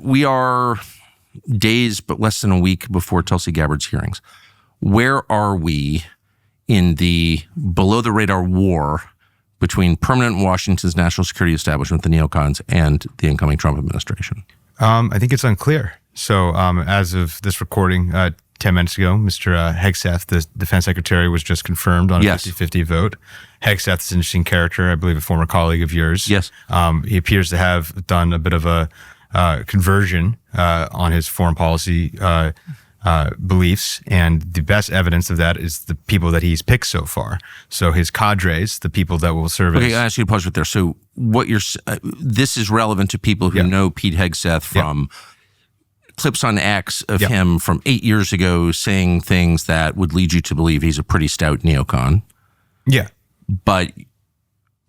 we are days, but less than a week before Tulsi Gabbard's hearings. Where are we in the below-the-radar war between permanent Washington's national security establishment, the Neocons, and the incoming Trump administration? I think it's unclear. So as of this recording, 10 minutes ago, Mr. Hegseth, the defense secretary, was just confirmed on a 50-50 vote. Hegseth is an interesting character, I believe a former colleague of yours. Yes. He appears to have done a bit of a conversion on his foreign policy beliefs, and the best evidence of that is the people that he's picked so far. So his cadres, the people that will serve as... Okay, I ask you to pause right there. So what you're... this is relevant to people who know Pete Hegseth from clips on X of him from 8 years ago saying things that would lead you to believe he's a pretty stout neocon. Yeah. But,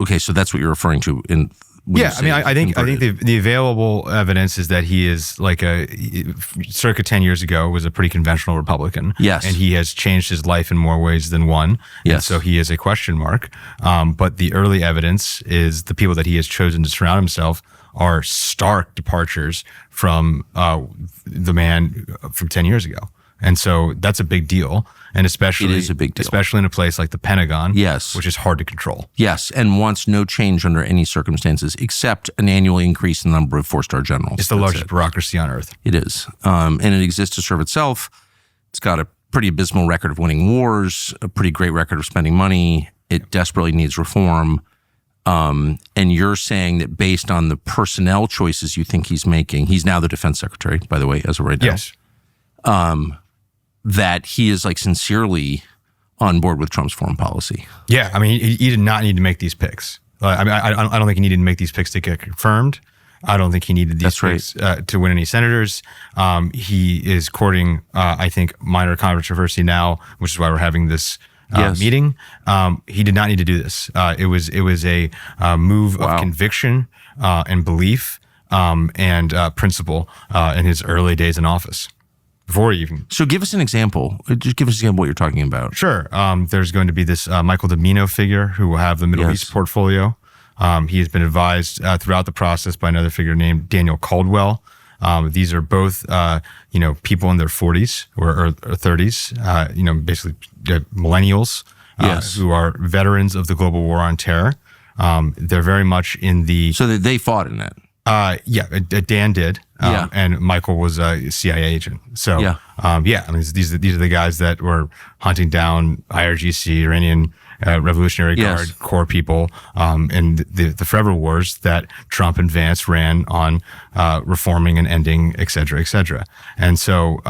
okay, so that's what you're referring to in... Yeah, I mean, I think the available evidence is that he is like circa 10 years ago was a pretty conventional Republican. Yes. And he has changed his life in more ways than one. Yes. And so he is a question mark. But the early evidence is the people that he has chosen to surround himself are stark departures from the man from 10 years ago. And so that's a big deal. And especially, it is a big deal. Especially in a place like the Pentagon, yes, which is hard to control. Yes, and wants no change under any circumstances except an annual increase in the number of four-star generals. It's the largest bureaucracy on earth. It is. And it exists to serve itself. It's got a pretty abysmal record of winning wars, a pretty great record of spending money. It desperately needs reform. And you're saying that based on the personnel choices you think he's making, he's now the defense secretary, by the way, as of right now. Yes. That he is like sincerely on board with Trump's foreign policy. Yeah, I mean, he did not need to make these picks. I mean, I don't think he needed to make these picks to get confirmed. I don't think he needed these picks to win any senators. He is courting, I think, minor controversy now, which is why we're having this meeting. He did not need to do this. It was a move of conviction and belief and principle in his early days in office. Before even. So give us an example. Just give us an example of what you're talking about. Sure. There's going to be this Michael Domino figure who will have the Middle East portfolio. He has been advised throughout the process by another figure named Daniel Caldwell. These are both, people in their 40s or 30s, basically millennials who are veterans of the global war on terror. They're very much in the... So they fought in it. Dan did, and Michael was a CIA agent. So, I mean, these are the guys that were hunting down IRGC, Iranian Revolutionary Guard, core people, in the forever wars that Trump and Vance ran on reforming and ending, et cetera, et cetera. And so,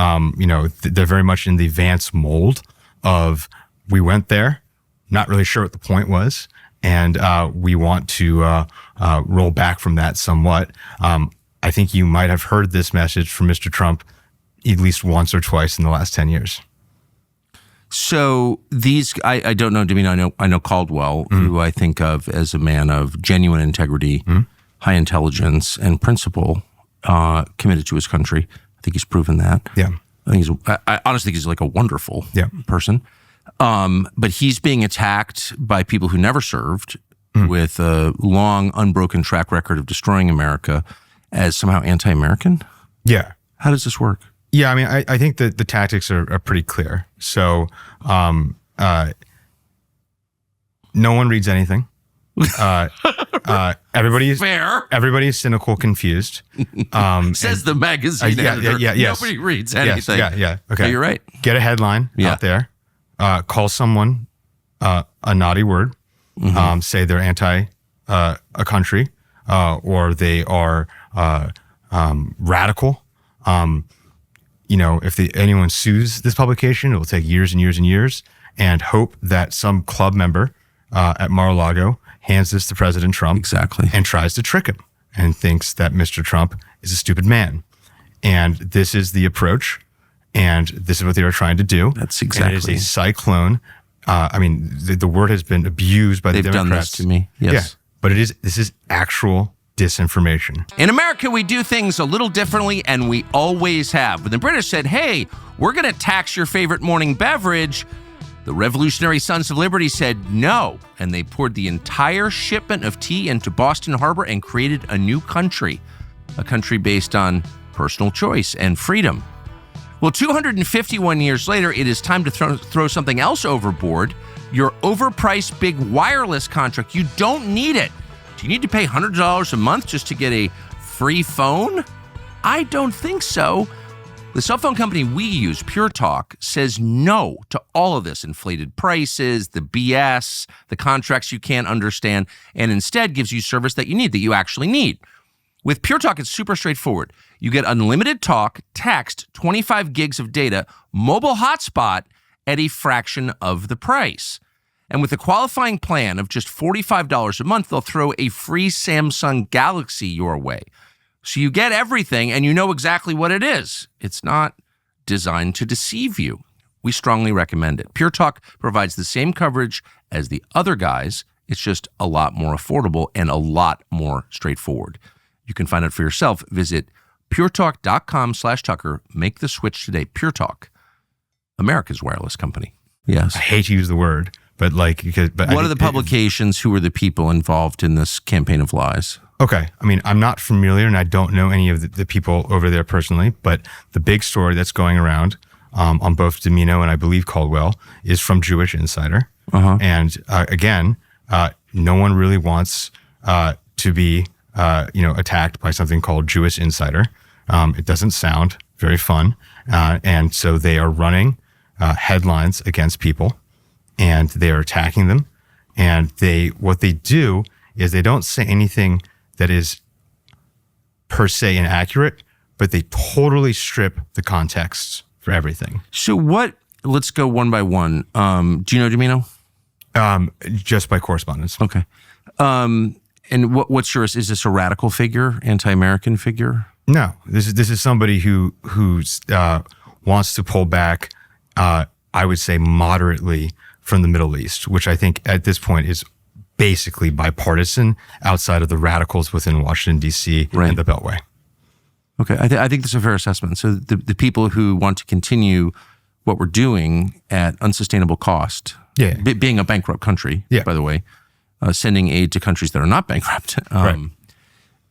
they're very much in the Vance mold of, we went there, not really sure what the point was, and we want to roll back from that somewhat. I think you might have heard this message from Mr. Trump at least once or twice in the last 10 years. So these, I don't know, Domino, I know Caldwell, who I think of as a man of genuine integrity, high intelligence, and principle, committed to his country. I think he's proven that. Yeah. I honestly think he's like a wonderful person. But he's being attacked by people who never served with a long, unbroken track record of destroying America as somehow anti-American. Yeah. How does this work? Yeah, I mean, I think that the tactics are pretty clear. So no one reads anything. Everybody's fair. Everybody's cynical, confused. Says the magazine editor. Yes. Nobody reads anything. Yeah. Okay. So you're right. Get a headline out there. Call someone a naughty word. Say they're anti a country, or they are radical. If anyone sues this publication, it will take years and years and years, and hope that some club member at Mar-a-Lago hands this to President Trump and tries to trick him and thinks that Mr. Trump is a stupid man. And this is the approach, and this is what they are trying to do. That's exactly. And it is a cyclone. I mean, the word has been abused by the Democrats. They've done this to me. Yes. Yeah, but this is actual disinformation. In America, we do things a little differently, and we always have. When the British said, hey, we're going to tax your favorite morning beverage, the Revolutionary Sons of Liberty said no, and they poured the entire shipment of tea into Boston Harbor and created a new country, a country based on personal choice and freedom. Well, 251 years later, it is time to throw something else overboard. Your overpriced big wireless contract. You don't need it. Do you need to pay $100 a month just to get a free phone? I don't think so. The cell phone company we use, Pure Talk, says no to all of this inflated prices, the BS, the contracts you can't understand, and instead gives you service that you need, that you actually need. With Pure Talk, it's super straightforward. You get unlimited talk, text, 25 gigs of data, mobile hotspot at a fraction of the price. And with a qualifying plan of just $45 a month, they'll throw a free Samsung Galaxy your way. So you get everything and you know exactly what it is. It's not designed to deceive you. We strongly recommend it. Pure Talk provides the same coverage as the other guys. It's just a lot more affordable and a lot more straightforward. You can find out for yourself. Visit puretalk.com/Tucker. Make the switch today. Pure Talk, America's wireless company. Yes. I hate to use the word, but like, what are the publications? Who are the people involved in this campaign of lies? Okay. I mean, I'm not familiar and I don't know any of the people over there personally, but the big story that's going around on both Domino and I believe Caldwell is from Jewish Insider. And again, no one really wants to be attacked by something called Jewish Insider. It doesn't sound very fun. And so they are running headlines against people and they are attacking them. And what they do is they don't say anything that is per se inaccurate, but they totally strip the context for everything. So let's go one by one. Do you know Domino? Just by correspondence. Okay. And what's yours? Is this a radical figure, anti-American figure? No, this is somebody who wants to pull back, I would say moderately from the Middle East, which I think at this point is basically bipartisan outside of the radicals within Washington, D.C. and the Beltway. Okay, I think that's a fair assessment. So the people who want to continue what we're doing at unsustainable cost, being a bankrupt country, by the way, sending aid to countries that are not bankrupt,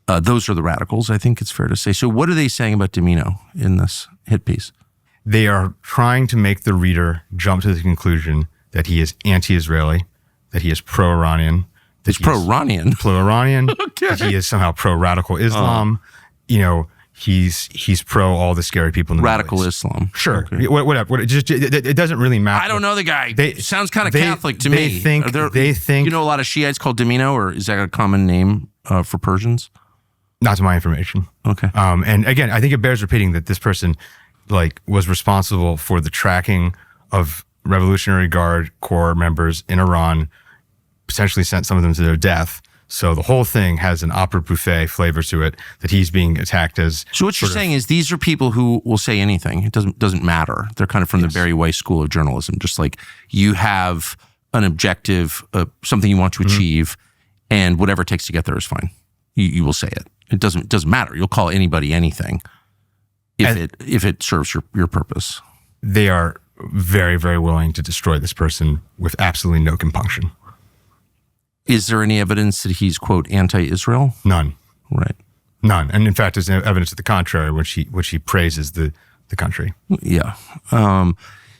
those are the radicals, I think it's fair to say. So what are they saying about Domino in this hit piece? They are trying to make the reader jump to the conclusion that he is anti-Israeli, that he is pro-Iranian. He's pro-Iranian? Pro-Iranian. Okay. That he is somehow pro-radical Islam. He's pro all the scary people in the radical Middle East. Islam. Sure. Okay. Whatever. It doesn't really matter. I don't know the guy. Sounds kind of Catholic to me. They think. You know a lot of Shiites called Domino, or is that a common name for Persians? Not to my information. Okay. And again, I think it bears repeating that this person was responsible for the tracking of Revolutionary Guard Corps members in Iran, potentially sent some of them to their death. So the whole thing has an opera bouffe flavor to it that he's being attacked as. So what you're saying is these are people who will say anything. It doesn't matter. They're kind of from the Barry Weiss School of Journalism. Just like you have an objective, something you want to achieve, and whatever it takes to get there is fine. You will say it. It doesn't matter. You'll call anybody anything if it serves your purpose. They are very, very willing to destroy this person with absolutely no compunction. Is there any evidence that he's, quote, anti-Israel? None. Right. None. And in fact, there's evidence to the contrary, which he praises the country. Yeah.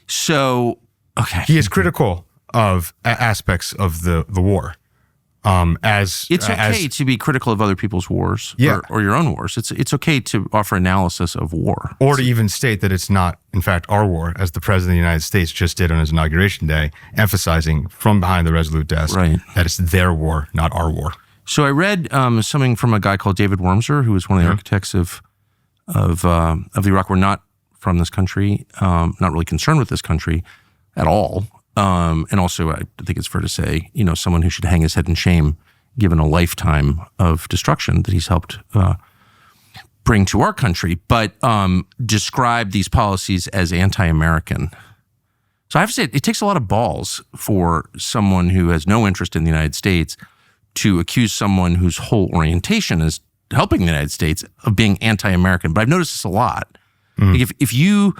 So, okay. He is critical of aspects of the war. It's okay to be critical of other people's wars or your own wars. It's okay to offer analysis of war. Or to even state that it's not, in fact, our war, as the President of the United States just did on his inauguration day, emphasizing from behind the Resolute desk that it's their war, not our war. So I read something from a guy called David Wormser, who was one of the architects of the Iraq War, not from this country, not really concerned with this country at all. And also, I think it's fair to say, someone who should hang his head in shame, given a lifetime of destruction that he's helped bring to our country, but describe these policies as anti-American. So I have to say, it takes a lot of balls for someone who has no interest in the United States to accuse someone whose whole orientation is helping the United States of being anti-American. But I've noticed this a lot. Like if you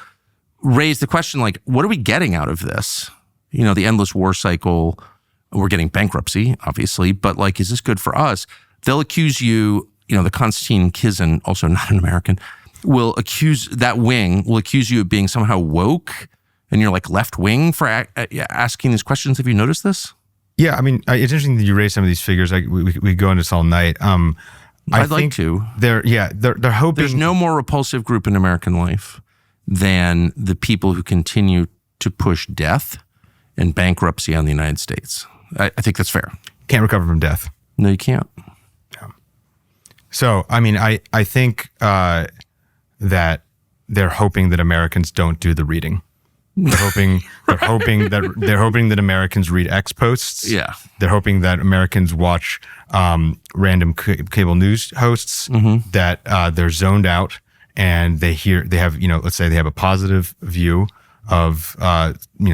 raise the question, like, what are we getting out of this? The endless war cycle, we're getting bankruptcy, obviously, but like, is this good for us? They'll accuse you, the Konstantin Kizin, also not an American, will accuse you of being somehow woke, and you're like left wing for asking these questions. Have you noticed this? Yeah, I mean, it's interesting that you raise some of these figures. Like we go into this all night. I'd like to. They're hoping. There's no more repulsive group in American life than the people who continue to push death and bankruptcy on the United States. I think that's fair. Can't recover from death. No, you can't. Yeah. So, I mean, I think that they're hoping that Americans don't do the reading. They're hoping that Americans read X posts. Yeah. They're hoping that Americans watch random cable news hosts, that they're zoned out, and they have, let's say they have a positive view of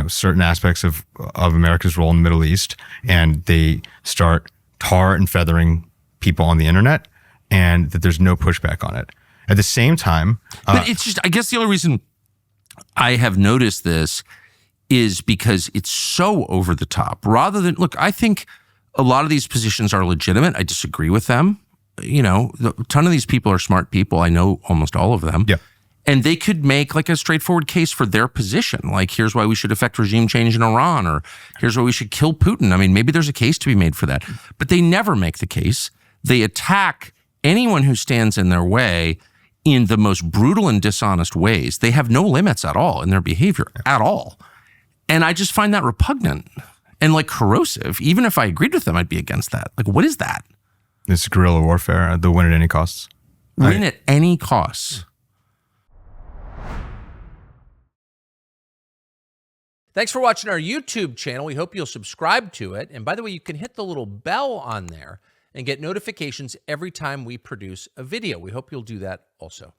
certain aspects of America's role in the Middle East, and they start tar and feathering people on the internet, and that there's no pushback on it. At the same time, but it's just, I guess the only reason I have noticed this is because it's so over the top. Rather than, look, I think a lot of these positions are legitimate. I disagree with them. A ton of these people are smart people. I know almost all of them. Yeah. And they could make like a straightforward case for their position. Like, here's why we should effect regime change in Iran, or here's why we should kill Putin. I mean, maybe there's a case to be made for that. But they never make the case. They attack anyone who stands in their way in the most brutal and dishonest ways. They have no limits at all in their behavior at all. And I just find that repugnant and like corrosive. Even if I agreed with them, I'd be against that. Like, what is that? It's guerrilla warfare, the win at any costs. Win at any costs. Thanks for watching our YouTube channel. We hope you'll subscribe to it. And by the way, you can hit the little bell on there and get notifications every time we produce a video. We hope you'll do that also.